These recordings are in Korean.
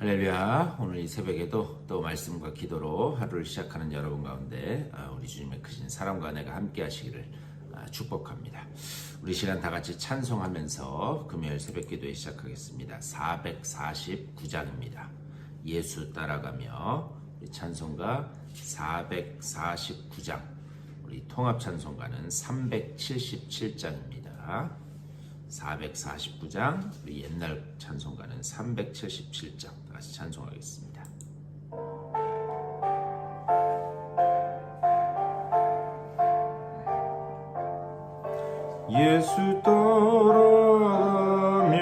할렐루야. 오늘 이 새벽에도 또 말씀과 기도로 하루를 시작하는 여러분 가운데 우리 주님의 크신 사랑과 은혜가 함께 하시기를 축복합니다. 우리 시간 다 같이 찬송하면서 금요일 새벽 기도에 시작하겠습니다. 449장입니다. 예수 따라가며 우리 찬송가 449장, 우리 통합 찬송가는 377장입니다. 449장, 우리 옛날 찬송가는 377장. 다 같이 찬송하겠습니다. 예수 따라가며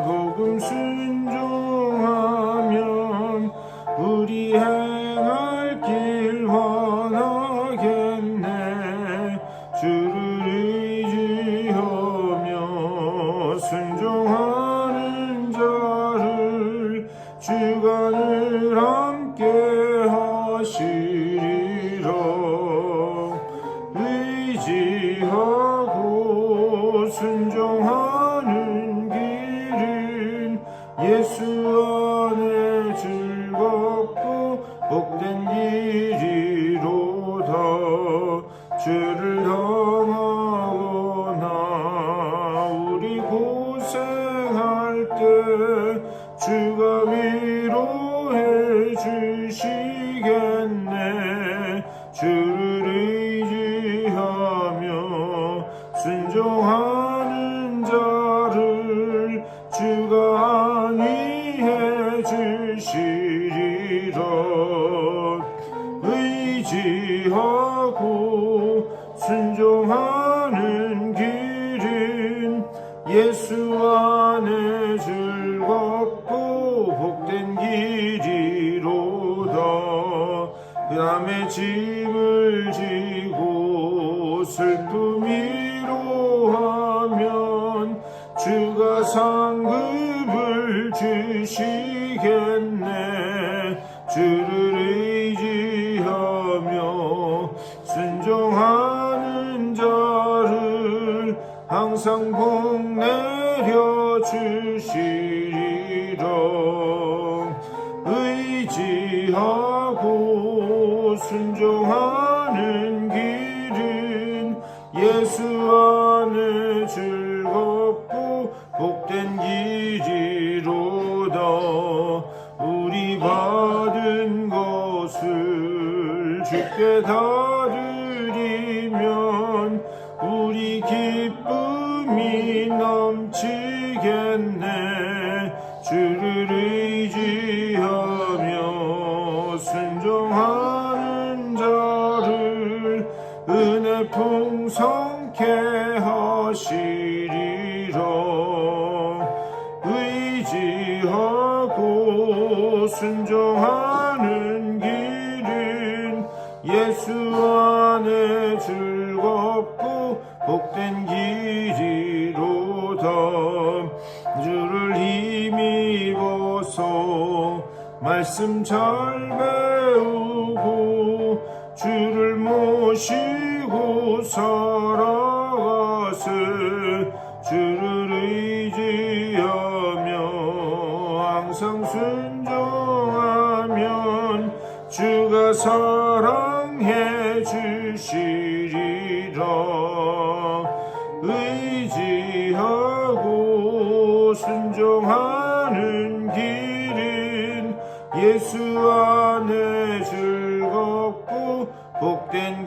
복음 순종하면 우리 행할 길 환하겠네. 주를 의지하며 순종하는 자를 주가 늘 함께 하시리라. 의지하고 순종하는 길은 예수 안에 즐겁고 복된 길이로다. 죄를 당하거나 우리 고생할 때 주가 위로해 주시겠네. 주를 의지하며 순종하는 자를 주가 안위해 주시리라. 의지하고 순종하는 길은 예수 안에 즐겁고 복된 길이로다. 그 다음에 짐을 지고 슬픔 위로하면 주가 상급을 주시겠네. 주를 의지하며 순종하는 자를 항상 복 내려 주시리라. 의지하고 순종하는 길은 예수 안에 즐겁고 복된 길이로다. 우리 받은 것을 주께 다 드리면 우리 기쁨이 넘치겠네. 주를 의지하며 순종하는 자를 은혜 풍성케 하시리라. 의지하고 순종하는 길은 예수 안에 즐겁고 복된 길이로다. 주를 힘입어서 말씀 잘 배우고 주를 모시고 살아가세. 주를 의지하며 항상 순종하면 주가 사랑해 주시리라. 의지하고 순종하는 길은 예수 안에 즐겁고 복된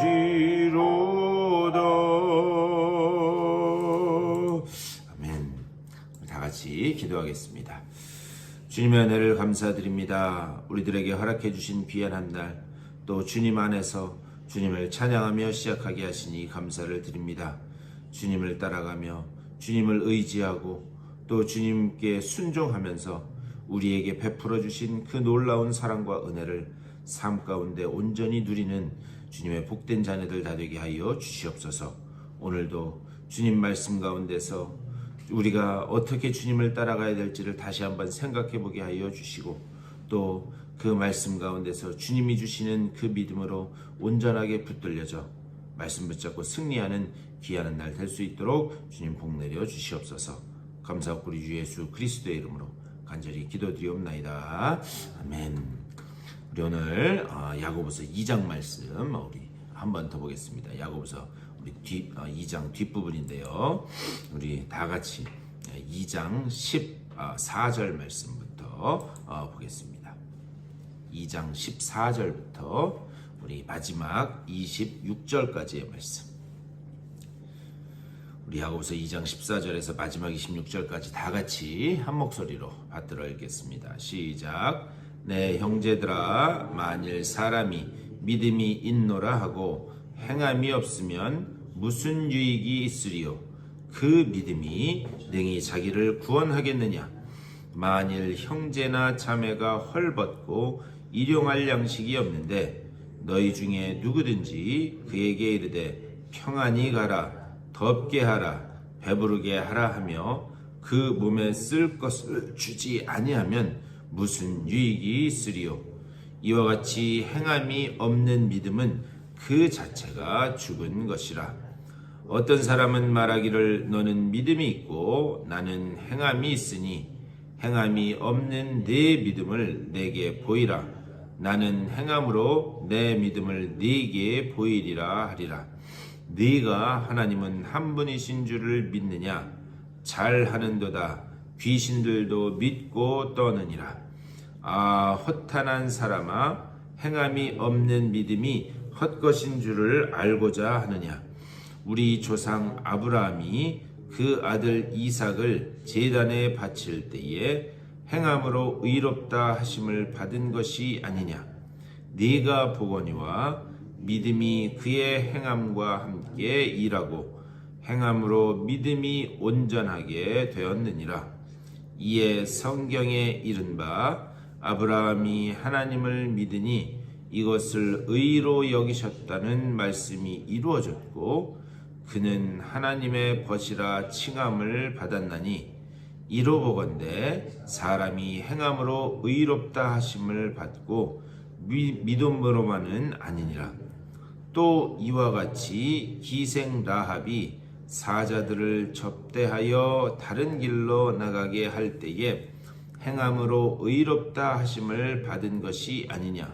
길이로다. 아멘. 다 같이 기도하겠습니다. 주님의 은혜를 감사드립니다. 우리들에게 허락해 주신 귀한 한 날, 또 주님 안에서 주님을 찬양하며 시작하게 하시니 감사를 드립니다. 주님을 따라가며 주님을 의지하고 또 주님께 순종하면서 우리에게 베풀어 주신 그 놀라운 사랑과 은혜를 삶 가운데 온전히 누리는 주님의 복된 자녀들 다 되게 하여 주시옵소서. 오늘도 주님 말씀 가운데서 우리가 어떻게 주님을 따라가야 될지를 다시 한번 생각해 보게 하여 주시고, 또 그 말씀 가운데서 주님이 주시는 그 믿음으로 온전하게 붙들려져 말씀 붙잡고 승리하는 귀한 날 될 수 있도록 주님 복 내려 주시옵소서. 감사하고 우리 주 예수 그리스도의 이름으로 간절히 기도드리옵나이다. 아멘. 우리 오늘 야고보서 2장 말씀 우리 한 번 더 보겠습니다. 야고보서 우리 2장 뒷부분인데요. 우리 다 같이 2장 14절 말씀부터 보겠습니다. 2장 14절부터 우리 마지막 26절까지의 말씀. 우리 야고보서 2장 14절에서 마지막 26절까지 다 같이 한 목소리로 받들어 읽겠습니다. 시작. 내 형제들아, 만일 사람이 믿음이 있노라 하고 행함이 없으면 무슨 유익이 있으리요? 그 믿음이 능히 자기를 구원하겠느냐? 만일 형제나 자매가 헐벗고 일용할 양식이 없는데 너희 중에 누구든지 그에게 이르되 평안히 가라, 덥게 하라, 배부르게 하라 하며 그 몸에 쓸 것을 주지 아니하면 무슨 유익이 있으리요? 이와 같이 행함이 없는 믿음은 그 자체가 죽은 것이라. 어떤 사람은 말하기를 너는 믿음이 있고 나는 행함이 있으니 행함이 없는 네 믿음을 내게 보이라. 나는 행함으로 내 믿음을 네게 보이리라 하리라. 네가 하나님은 한 분이신 줄을 믿느냐? 잘하는도다. 귀신들도 믿고 떠느니라. 아, 허탄한 사람아, 행함이 없는 믿음이 헛것인 줄을 알고자 하느냐? 우리 조상 아브라함이 그 아들 이삭을 제단에 바칠 때에 행함으로 의롭다 하심을 받은 것이 아니냐? 네가 보거니와 믿음이 그의 행함과 함께 일하고 행함으로 믿음이 온전하게 되었느니라. 이에 성경에 이른바 아브라함이 하나님을 믿으니 이것을 의로 여기셨다는 말씀이 이루어졌고 그는 하나님의 벗이라 칭함을 받았나니 이로 보건대 사람이 행함으로 의롭다 하심을 받고 믿음으로만은 아니니라. 또 이와 같이 기생 라합이 사자들을 접대하여 다른 길로 나가게 할 때에 행함으로 의롭다 하심을 받은 것이 아니냐.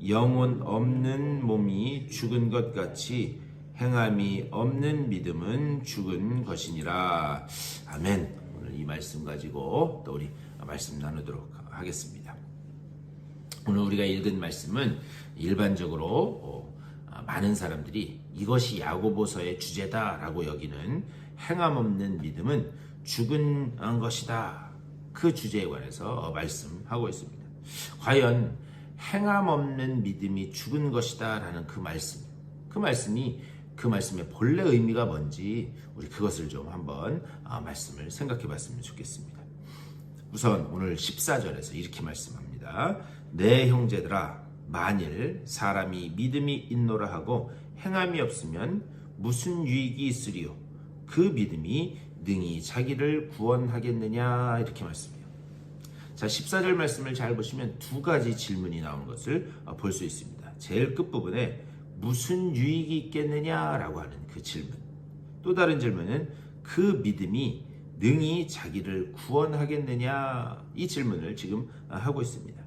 영혼 없는 몸이 죽은 것 같이 행함이 없는 믿음은 죽은 것이니라. 아멘. 오늘 이 말씀 가지고 또 우리 말씀 나누도록 하겠습니다. 오늘 우리가 읽은 말씀은 일반적으로 많은 사람들이 이것이 야고보서의 주제다라고 여기는 행함 없는 믿음은 죽은 것이다. 그 주제에 관해서 말씀하고 있습니다. 과연 행함 없는 믿음이 죽은 것이다 라는 그 말씀의 본래 의미가 뭔지 우리 그것을 좀 한번 말씀을 생각해 봤으면 좋겠습니다. 우선 오늘 14절에서 이렇게 말씀합니다. 내 형제들아, 만일 사람이 믿음이 있노라 하고 행함이 없으면 무슨 유익이 있으리요? 그 믿음이 능히 자기를 구원하겠느냐? 이렇게 말씀해요. 자, 14절 말씀을 잘 보시면 두 가지 질문이 나오는 것을 볼 수 있습니다. 제일 끝부분에 무슨 유익이 있겠느냐라고 하는 그 질문. 또 다른 질문은 그 믿음이 능히 자기를 구원하겠느냐? 이 질문을 지금 하고 있습니다.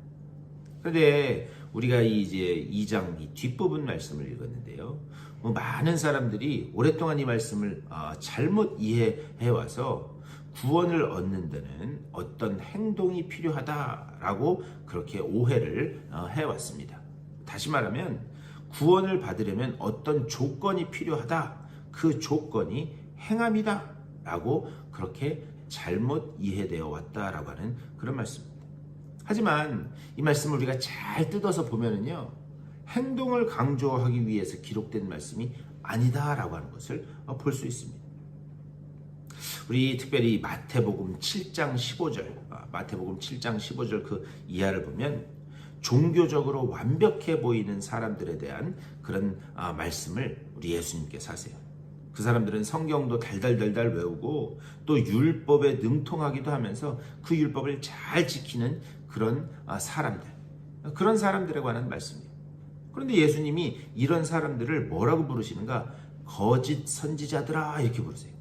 그런데 우리가 이제 2장 이 뒷부분 말씀을 읽었는데요. 많은 사람들이 오랫동안 이 말씀을 잘못 이해해 와서 구원을 얻는 데는 어떤 행동이 필요하다라고 그렇게 오해를 해왔습니다. 다시 말하면 구원을 받으려면 어떤 조건이 필요하다. 그 조건이 행함이다 라고 그렇게 잘못 이해되어 왔다라고 하는 그런 말씀입니다. 하지만 이 말씀을 우리가 잘 뜯어서 보면은요, 행동을 강조하기 위해서 기록된 말씀이 아니다라고 하는 것을 볼 수 있습니다. 우리 특별히 마태복음 7장 15절 그 이하를 보면 종교적으로 완벽해 보이는 사람들에 대한 그런 말씀을 우리 예수님께서 하세요. 그 사람들은 성경도 달달달달 외우고 또 율법에 능통하기도 하면서 그 율법을 잘 지키는 그런 그런 사람들에 관한 말씀이에요. 그런데 예수님이 이런 사람들을 뭐라고 부르시는가? 거짓 선지자들아 이렇게 부르세요.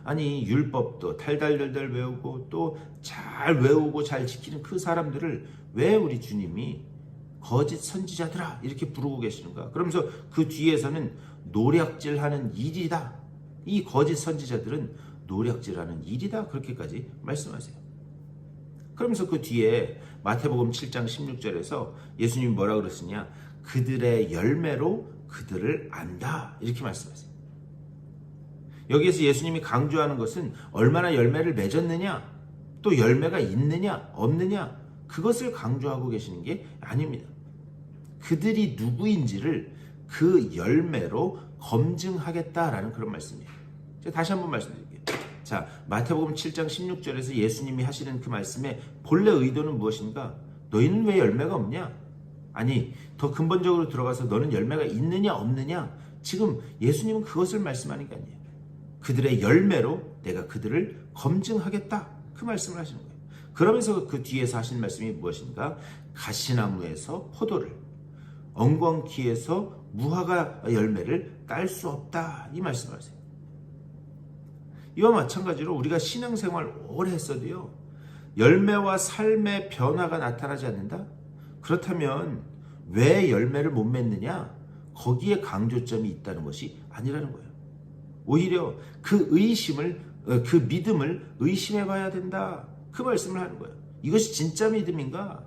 아니 율법도 달달달달 외우고 또 잘 외우고 잘 지키는 그 사람들을 왜 우리 주님이 거짓 선지자들아 이렇게 부르고 계시는가? 그러면서 그 뒤에서는 노략질하는 일이다. 이 거짓 선지자들은 노략질하는 일이다. 그렇게까지 말씀하세요. 그러면서 그 뒤에 마태복음 7장 16절에서 예수님이 뭐라 그러시냐? 그들의 열매로 그들을 안다. 이렇게 말씀하세요. 여기에서 예수님이 강조하는 것은 얼마나 열매를 맺었느냐, 또 열매가 있느냐, 없느냐, 그것을 강조하고 계시는 게 아닙니다. 그들이 누구인지를 그 열매로 검증하겠다라는 그런 말씀이에요. 제가 다시 한번 말씀드릴게요. 자, 마태복음 7장 16절에서 예수님이 하시는 그 말씀의 본래 의도는 무엇인가? 너희는 왜 열매가 없냐? 아니, 더 근본적으로 들어가서 너는 열매가 있느냐, 없느냐? 지금 예수님은 그것을 말씀하는 게 아니에요. 그들의 열매로 내가 그들을 검증하겠다. 그 말씀을 하시는 거예요. 그러면서 그 뒤에서 하신 말씀이 무엇인가? 가시나무에서 포도를, 엉겅퀴에서 무화과 열매를 딸 수 없다. 이 말씀을 하세요. 이와 마찬가지로 우리가 신앙생활 오래 했어도요, 열매와 삶의 변화가 나타나지 않는다? 그렇다면 왜 열매를 못 맺느냐? 거기에 강조점이 있다는 것이 아니라는 거예요. 오히려 그 의심을, 그 믿음을 의심해 봐야 된다. 그 말씀을 하는 거예요. 이것이 진짜 믿음인가?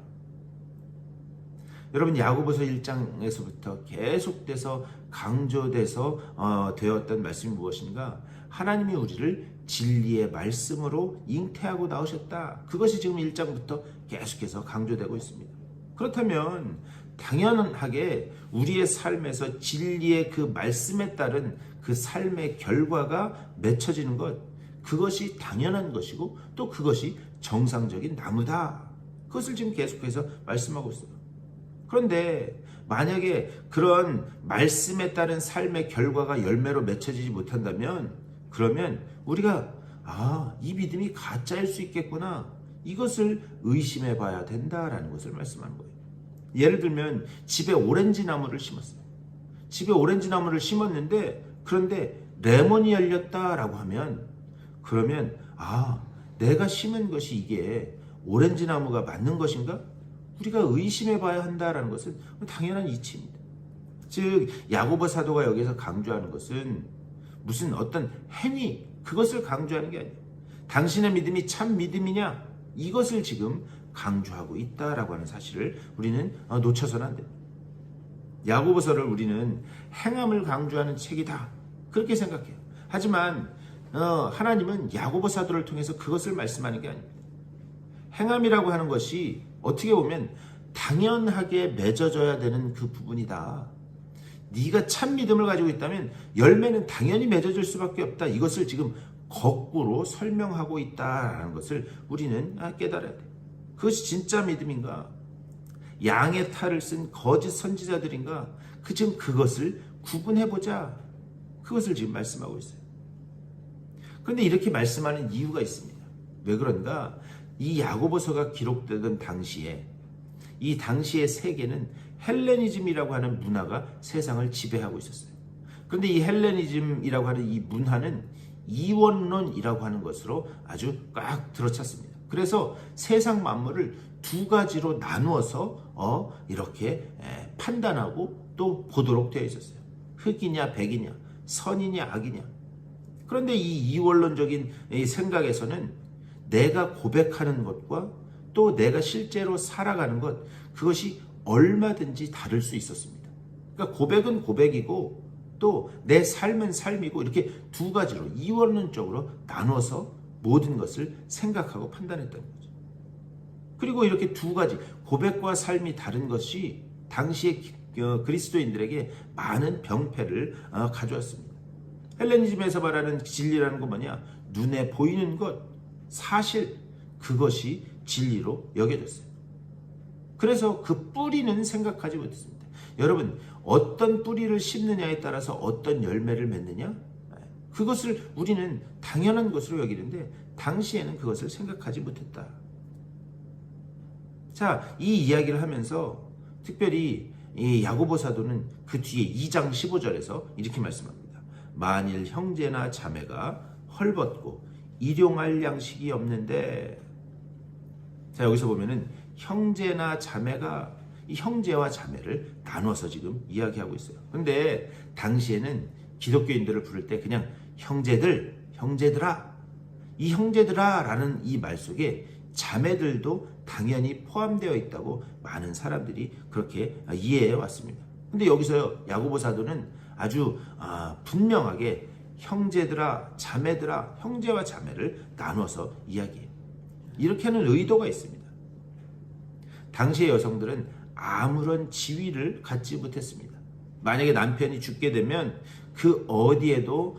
여러분, 야고보서 1장에서부터 계속돼서 강조돼서 되었던 말씀이 무엇인가? 하나님이 우리를 진리의 말씀으로 잉태하고 나오셨다. 그것이 지금 1장부터 계속해서 강조되고 있습니다. 그렇다면 당연하게 우리의 삶에서 진리의 그 말씀에 따른 그 삶의 결과가 맺혀지는 것, 그것이 당연한 것이고 또 그것이 정상적인 나무다. 그것을 지금 계속해서 말씀하고 있어요. 그런데 만약에 그런 말씀에 따른 삶의 결과가 열매로 맺혀지지 못한다면, 그러면 우리가 이 믿음이 가짜일 수 있겠구나, 이것을 의심해 봐야 된다라는 것을 말씀하는 거예요. 예를 들면 집에 오렌지 나무를 심었어요. 집에 오렌지 나무를 심었는데 그런데 레몬이 열렸다라고 하면, 그러면 내가 심은 것이 이게 오렌지 나무가 맞는 것인가? 우리가 의심해 봐야 한다라는 것은 당연한 이치입니다. 즉 야고보 사도가 여기서 강조하는 것은 무슨 어떤 행위, 그것을 강조하는 게 아니에요. 당신의 믿음이 참 믿음이냐? 이것을 지금 강조하고 있다라고 하는 사실을 우리는 놓쳐서는 안 됩니다. 야고보서를 우리는 행함을 강조하는 책이다, 그렇게 생각해요. 하지만 하나님은 야고보 사도를 통해서 그것을 말씀하는 게 아닙니다. 행함이라고 하는 것이 어떻게 보면 당연하게 맺어져야 되는 그 부분이다. 네가 참 믿음을 가지고 있다면 열매는 당연히 맺어질 수밖에 없다. 이것을 지금 거꾸로 설명하고 있다라는 것을 우리는 깨달아야 돼. 그것이 진짜 믿음인가? 양의 탈을 쓴 거짓 선지자들인가? 지금 그것을 구분해보자. 그것을 지금 말씀하고 있어요. 그런데 이렇게 말씀하는 이유가 있습니다. 왜 그런가? 이 야고보서가 기록되던 당시에, 이 당시의 세계는 헬레니즘이라고 하는 문화가 세상을 지배하고 있었어요. 그런데 이 헬레니즘이라고 하는 이 문화는 이원론이라고 하는 것으로 아주 꽉 들어찼습니다. 그래서 세상 만물을 두 가지로 나누어서 이렇게 판단하고 또 보도록 되어 있었어요. 흑이냐 백이냐, 선이냐 악이냐. 그런데 이 이원론적인 생각에서는 내가 고백하는 것과 또 내가 실제로 살아가는 것, 그것이 얼마든지 다를 수 있었습니다. 그러니까 고백은 고백이고 또 내 삶은 삶이고, 이렇게 두 가지로 이원론적으로 나눠서 모든 것을 생각하고 판단했다는 거죠. 그리고 이렇게 두 가지, 고백과 삶이 다른 것이 당시의 그리스도인들에게 많은 병폐를 가져왔습니다. 헬레니즘에서 말하는 진리라는 건 뭐냐? 눈에 보이는 것, 사실, 그것이 진리로 여겨졌어요. 그래서 그 뿌리는 생각하지 못했습니다. 여러분, 어떤 뿌리를 심느냐에 따라서 어떤 열매를 맺느냐? 그것을 우리는 당연한 것으로 여기는데 당시에는 그것을 생각하지 못했다. 자, 이 이야기를 하면서 특별히 이 야고보 사도는 그 뒤에 2장 15절에서 이렇게 말씀합니다. 만일 형제나 자매가 헐벗고 일용할 양식이 없는데, 자, 여기서 보면은 형제나 자매가, 이 형제와 자매를 나눠서 지금 이야기하고 있어요. 근데 당시에는 기독교인들을 부를 때 그냥 형제들, 형제들아, 이 형제들아 라는 이 말 속에 자매들도 당연히 포함되어 있다고 많은 사람들이 그렇게 이해해 왔습니다. 근데 여기서요, 야고보 사도는 아주 분명하게 형제들아, 자매들아, 형제와 자매를 나눠서 이야기해요. 이렇게 하는 의도가 있습니다. 당시의 여성들은 아무런 지위를 갖지 못했습니다. 만약에 남편이 죽게 되면 그 어디에도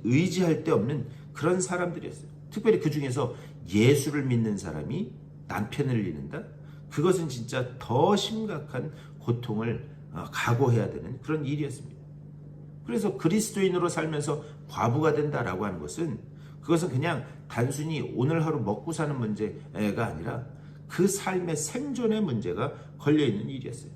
의지할 데 없는 그런 사람들이었어요. 특별히 그 중에서 예수를 믿는 사람이 남편을 잃는다? 그것은 진짜 더 심각한 고통을 각오해야 되는 그런 일이었습니다. 그래서 그리스도인으로 살면서 과부가 된다라고 하는 것은, 그것은 그냥 단순히 오늘 하루 먹고 사는 문제가 아니라 그 삶의 생존의 문제가 걸려있는 일이었어요.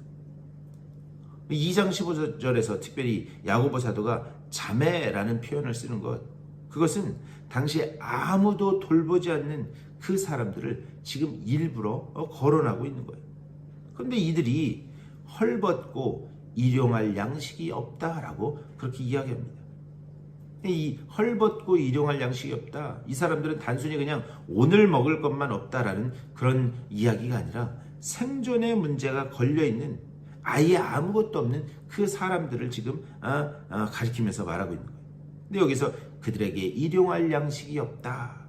2장 15절에서 특별히 야고보 사도가 자매라는 표현을 쓰는 것, 그것은 당시에 아무도 돌보지 않는 그 사람들을 지금 일부러 거론하고 있는 거예요. 그런데 이들이 헐벗고 일용할 양식이 없다라고 그렇게 이야기합니다. 이 헐벗고 일용할 양식이 없다, 이 사람들은 단순히 그냥 오늘 먹을 것만 없다라는 그런 이야기가 아니라 생존의 문제가 걸려있는, 아예 아무것도 없는 그 사람들을 지금 가리키면서 말하고 있는 거예요. 근데 여기서 그들에게 일용할 양식이 없다.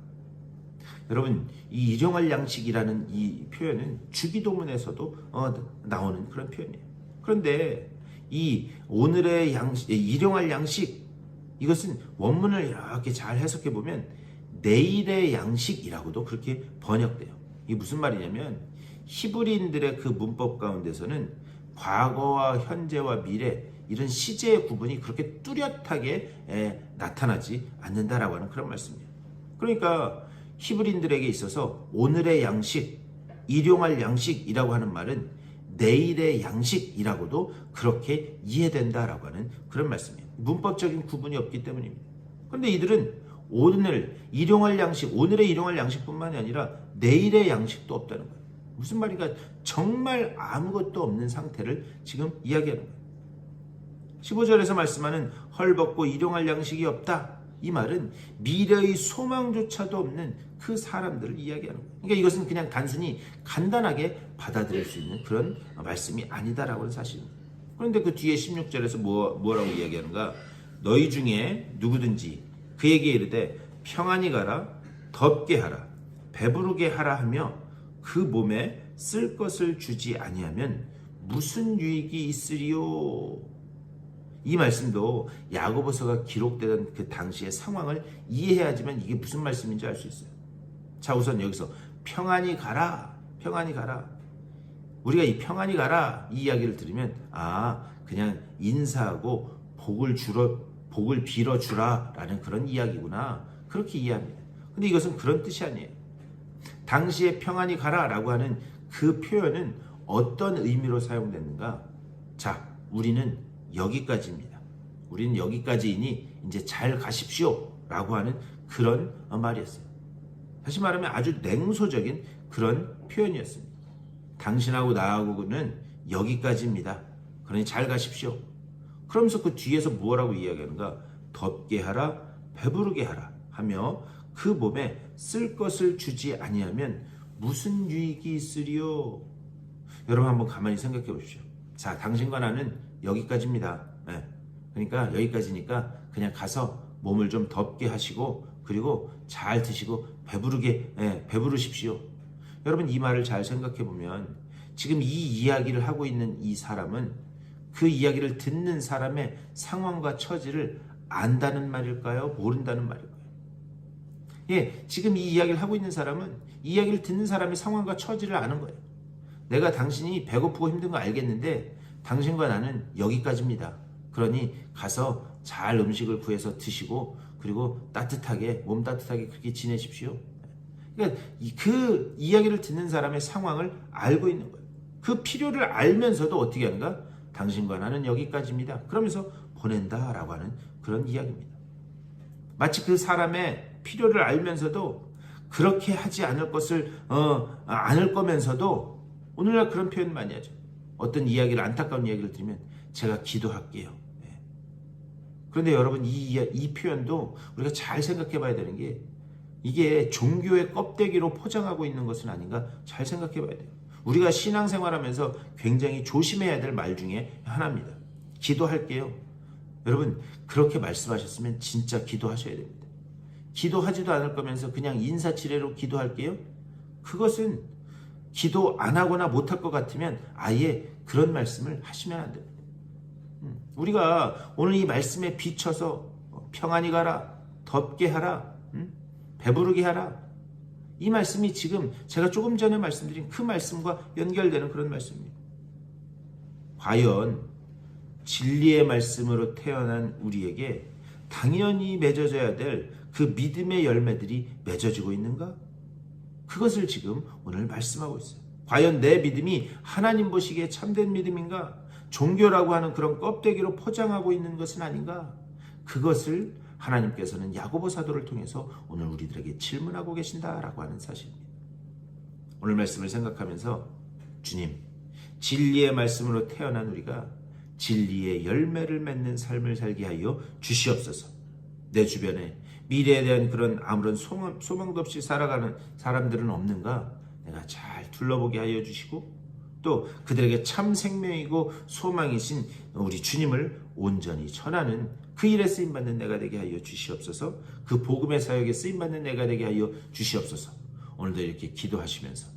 여러분, 이 일용할 양식이라는 이 표현은 주기도문에서도 나오는 그런 표현이에요. 그런데 이 오늘의 양식, 일용할 양식, 이것은 원문을 이렇게 잘 해석해 보면 내일의 양식이라고도 그렇게 번역돼요. 이게 무슨 말이냐면, 히브리인들의 그 문법 가운데서는 과거와 현재와 미래, 이런 시제의 구분이 그렇게 뚜렷하게 나타나지 않는다라고 하는 그런 말씀이에요. 그러니까 히브리인들에게 있어서 오늘의 양식, 일용할 양식이라고 하는 말은 내일의 양식이라고도 그렇게 이해된다라고 하는 그런 말씀이에요. 문법적인 구분이 없기 때문입니다. 그런데 이들은 오늘 일용할 양식, 오늘의 일용할 양식뿐만이 아니라 내일의 양식도 없다는 거예요. 무슨 말인가? 정말 아무것도 없는 상태를 지금 이야기하는 거예요. 15절에서 말씀하는 헐벗고 일용할 양식이 없다, 이 말은 미래의 소망조차도 없는 그 사람들을 이야기하는 거예요. 그러니까 이것은 그냥 단순히 간단하게 받아들일 수 있는 그런 말씀이 아니다라고 하는 사실입니다. 그런데 그 뒤에 16절에서 뭐라고 이야기하는가? 너희 중에 누구든지 그에게 이르되 평안히 가라, 덥게 하라, 배부르게 하라 하며 그 몸에 쓸 것을 주지 아니하면 무슨 유익이 있으리요? 이 말씀도 야고보서가 기록되던 그 당시의 상황을 이해해야지만 이게 무슨 말씀인지 알 수 있어요. 자, 우선 여기서 평안히 가라, 평안히 가라. 우리가 이 평안히 가라 이 이야기를 들으면 그냥 인사하고 복을 빌어주라 라는 그런 이야기구나, 그렇게 이해합니다. 근데 이것은 그런 뜻이 아니에요. 당시에 평안히 가라 라고 하는 그 표현은 어떤 의미로 사용됐는가? 자, 우리는 여기까지입니다. 우리는 여기까지이니 이제 잘 가십시오 라고 하는 그런 말이었어요. 다시 말하면 아주 냉소적인 그런 표현이었습니다. 당신하고 나하고는 여기까지입니다. 그러니 잘 가십시오. 그러면서 그 뒤에서 뭐라고 이야기하는가? 덥게 하라, 배부르게 하라 하며 그 몸에 쓸 것을 주지 아니하면 무슨 유익이 있으리요? 여러분 한번 가만히 생각해 보십시오. 자, 당신과 나는 여기까지입니다. 그러니까 여기까지니까 그냥 가서 몸을 좀 덥게 하시고, 그리고 잘 드시고 배부르십시오. 여러분, 이 말을 잘 생각해 보면 지금 이 이야기를 하고 있는 이 사람은 그 이야기를 듣는 사람의 상황과 처지를 안다는 말일까요? 모른다는 말일까요? 지금 이 이야기를 하고 있는 사람은 이 이야기를 듣는 사람의 상황과 처지를 아는 거예요. 내가 당신이 배고프고 힘든 거 알겠는데 당신과 나는 여기까지입니다. 그러니 가서 잘 음식을 구해서 드시고, 그리고 따뜻하게, 몸 따뜻하게 그렇게 지내십시오. 그러니까 그 이야기를 듣는 사람의 상황을 알고 있는 거예요. 그 필요를 알면서도 어떻게 하는가? 당신과 나는 여기까지입니다. 그러면서 보낸다라고 하는 그런 이야기입니다. 마치 그 사람의 필요를 알면서도 그렇게 하지 않을 거면서도 오늘날 그런 표현 많이 하죠. 어떤 이야기를, 안타까운 이야기를 들으면 제가 기도할게요. 네. 그런데 여러분, 이 표현도 우리가 잘 생각해 봐야 되는 게 이게 종교의 껍데기로 포장하고 있는 것은 아닌가 잘 생각해 봐야 돼요. 우리가 신앙생활하면서 굉장히 조심해야 될 말 중에 하나입니다. 기도할게요. 여러분, 그렇게 말씀하셨으면 진짜 기도하셔야 됩니다. 기도하지도 않을 거면서 그냥 인사치레로 기도할게요. 그것은 기도 안 하거나 못할 것 같으면 아예 그런 말씀을 하시면 안 됩니다. 우리가 오늘 이 말씀에 비춰서 평안히 가라, 덥게 하라, 배부르게 하라, 이 말씀이 지금 제가 조금 전에 말씀드린 그 말씀과 연결되는 그런 말씀입니다. 과연 진리의 말씀으로 태어난 우리에게 당연히 맺어져야 될 그 믿음의 열매들이 맺어지고 있는가? 그것을 지금 오늘 말씀하고 있어요. 과연 내 믿음이 하나님 보시기에 참된 믿음인가? 종교라고 하는 그런 껍데기로 포장하고 있는 것은 아닌가? 그것을 하나님께서는 야고보 사도를 통해서 오늘 우리들에게 질문하고 계신다라고 하는 사실입니다. 오늘 말씀을 생각하면서 주님, 진리의 말씀으로 태어난 우리가 진리의 열매를 맺는 삶을 살게 하여 주시옵소서. 내 주변에 미래에 대한 그런 아무런 소망도 없이 살아가는 사람들은 없는가? 내가 잘 둘러보게 하여 주시고 또 그들에게 참 생명이고 소망이신 우리 주님을 온전히 전하는 그 일에 쓰임받는 내가 되게 하여 주시옵소서. 그 복음의 사역에 쓰임받는 내가 되게 하여 주시옵소서. 오늘도 이렇게 기도하시면서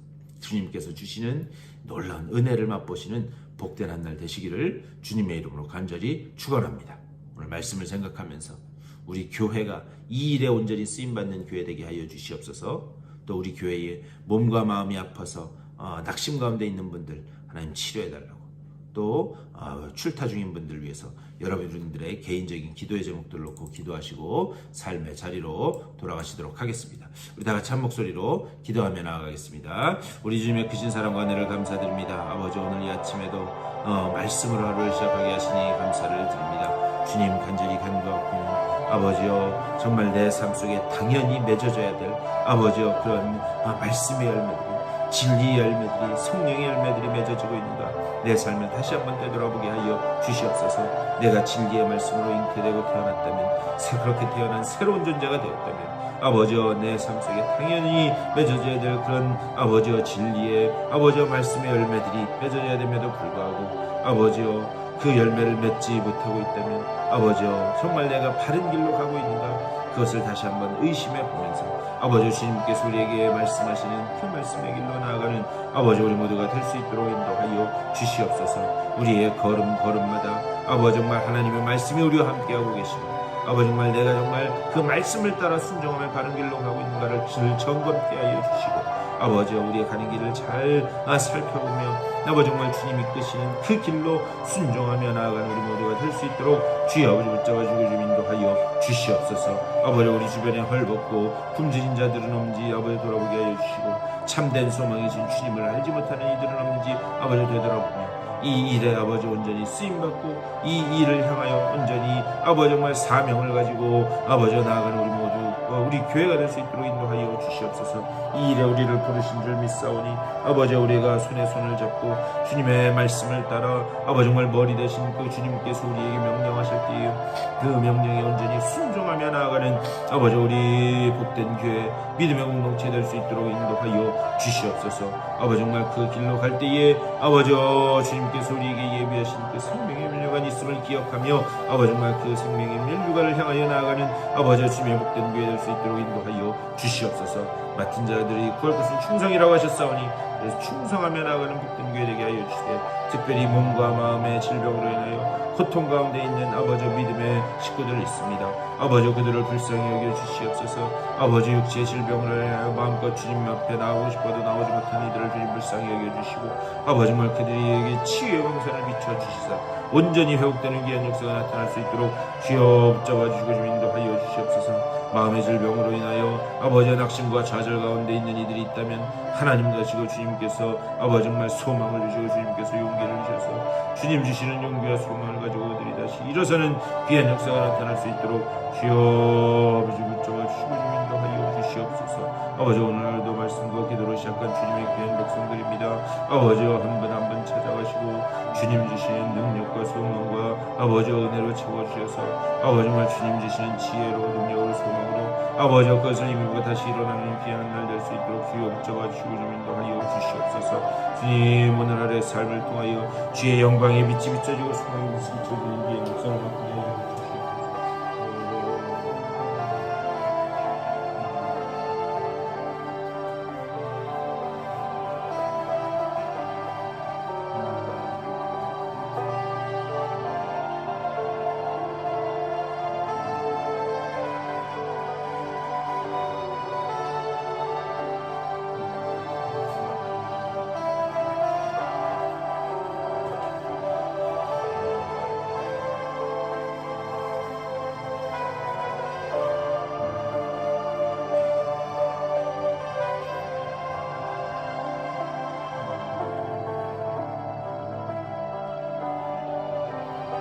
주님께서 주시는 놀라운 은혜를 맛보시는 복된 한 날 되시기를 주님의 이름으로 간절히 축원합니다. 오늘 말씀을 생각하면서 우리 교회가 이 일에 온전히 쓰임받는 교회 되게 하여 주시옵소서. 또 우리 교회의 몸과 마음이 아파서 낙심 가운데 있는 분들 하나님 치료해달라고, 또 출타 중인 분들 위해서 여러분들의 개인적인 기도의 제목들 놓고 기도하시고 삶의 자리로 돌아가시도록 하겠습니다. 우리 다 같이 한 목소리로 기도하며 나아가겠습니다. 우리 주님의 크신 사랑과 은혜를 감사드립니다. 아버지, 오늘 이 아침에도 말씀으로 하루를 시작하게 하시니 감사를 드립니다. 주님, 간절히 간구하옵니다. 아버지여, 정말 내 삶 속에 당연히 맺어져야 될 아버지여 그런 말씀의 열매들이, 진리의 열매들이, 성령의 열매들이 맺어지고 있는가? 내 삶을 다시 한번 되돌아보게 하여 주시옵소서. 내가 진리의 말씀으로 잉태되고 태어났다면, 그렇게 태어난 새로운 존재가 되었다면 아버지여, 내 삶 속에 당연히 맺어져야 될 그런 아버지여 진리의 아버지여 말씀의 열매들이 맺어져야 됨에도 불구하고 아버지여 그 열매를 맺지 못하고 있다면 아버지여, 정말 내가 바른 길로 가고 있는가? 그것을 다시 한번 의심해 보면서 아버지 주님께서 우리에게 말씀하시는 그 말씀의 길로 나아가는 아버지 우리 모두가 될 수 있도록 인도하여 주시옵소서. 우리의 걸음마다 아버지 정말 하나님의 말씀이 우리와 함께하고 계시고 아버지 정말 내가 정말 그 말씀을 따라 순종하며 바른 길로 가고 있는가를 점검케 하여 주시고 아버지 우리의 가는 길을 잘 살펴보며 아버지 정말 주님이 이끄시는 그 길로 순종하며 나아가는 우리 모두가 될 수 있도록 주여 아버지 붙잡아주고 좀 인도하여 주시옵소서. 아버지 우리 주변에 헐벗고 굶주린 자들은 없는지 아버지 돌아보게 하여 주시고 참된 소망이신 주님을 알지 못하는 이들은 없는지 아버지 되돌아보며 이 일에 아버지 온전히 쓰임받고 이 일을 향하여 온전히 아버지 정말 사명을 가지고 아버지 나아가는 우리 모두 우리 교회가 될 수 있도록 인도하여 주시옵소서. 이 일에 우리를 부르신 줄 믿사오니 아버지 우리가 손에 손을 잡고 주님의 말씀을 따라 아버지 정말 머리 대신 그 주님께서 우리에게 명령하실 때에 그 명령에 온전히 순종하며 나아가는 아버지 우리 복된 교회 믿음의 공동체 될 수 있도록 인도하여 주시옵소서. 아버지 정말 그 길로 갈 때에 아버지 주님께서 우리에게 예비하신 그 생명의 면류관 있음을 기억하며 아버지 정말 그 생명의 면류관을 향하여 나아가는 아버지 주님의 복된 교회 될 수 있도록 인도하여 주시옵소서. 맡은 자들이 구할 것은 충성이라고 하셨사오니 그래서 충성하며 나아가는 복된 교회 되게 하여 주시되 특별히 몸과 마음의 질병으로 인하여 고통 가운데 있는 아버지 믿음의 식구들 있습니다. 아버지 그들을 불쌍히 여겨 주시옵소서. 아버지 육체의 질병으로 인하여 마음껏 주님 앞에 나오고 싶어도 나오지 못한 이들을 주님 불쌍히 여겨 주시고 아버지 정말 그들에게 치유의 광선을 비춰 주시사 온전히 회복되는 귀한 역사가 나타날 수 있도록 주여 붙잡아 주시고 좀 인도하여 주시옵소서. 마음의 질병으로 인하여 아버지의 낙심과 좌절 가운데 있는 이들이 있다면 하나님 가시고 주님께서 아버지 정말 소망을 주시고 주님께서 용기를 주셔서 주님 주시는 용기와 소망을 가지고 그들이 다시 일어서는 귀한 역사가 나타날 수 있도록 주여 아버지 붙잡아 주시고 좀 인도하여 주시옵소서. 아버지 오늘도 말씀과 기도로 시작한 주님의 귀한 백성들입니다. 아버지와 한 분 한 분 찾아가시고 주님 주시는 능력과 소망과 아버지와 은혜로 채워주셔서 아버지만 주님 주시는 지혜로 능력으로 소망으로 아버지와 그것을 힘입고 다시 일어나는 귀한 날 될 수 있도록 주여 붙잡아 주시고 좀 인도하여 주시옵소서. 주님 오늘 아래 삶을 통하여 주의 영광의 빛이 비춰지고 소망의 빛이 비춰지는 귀한 역사를 바꾸게